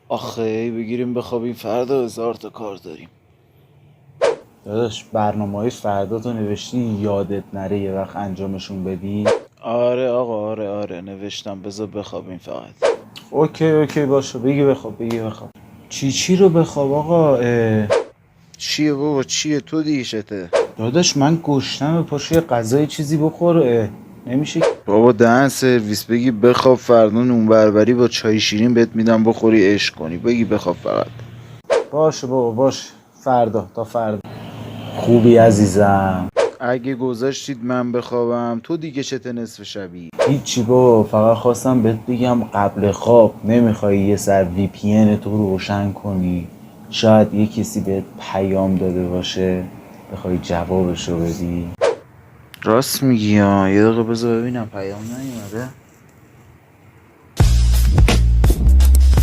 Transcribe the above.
آخه بگیریم بخوابیم فردا 1000 تا کار داریم. داداش برنامه‌های فردا تو نوشتی یادت نره یه وقت انجامشون بدی؟ آره آقا، آره نوشتم، بذار بخوابیم فقط. اوکی باشه، بگی بخواب. چی رو بخواب آقا؟ چیه بابا چیه، تو دیشته. داداش من گشنمه، پاشو یه غذای چیزی بخور. نمیشه. بابا دهن سرویس، بگی بخواب فردا نون بربری با چای شیرین بهت میدم بخوری عشق کنی، بگی بخواب فقط. باشه بابا باشه، تا فردا. خوبی عزیزم؟ اگه گذاشتید من بخوابم تو دیگه چته نصف شبی. هیچی بابا، فقط خواستم بهت بگم قبل خواب نمیخوای یه سر وی پی ان تو روشن کنی؟ شاید یه کسی بهت پیام داده باشه، بخوای جوابشو بدی. راست میگی ها، یه دقیقه بذار ببینم پیام نیومده.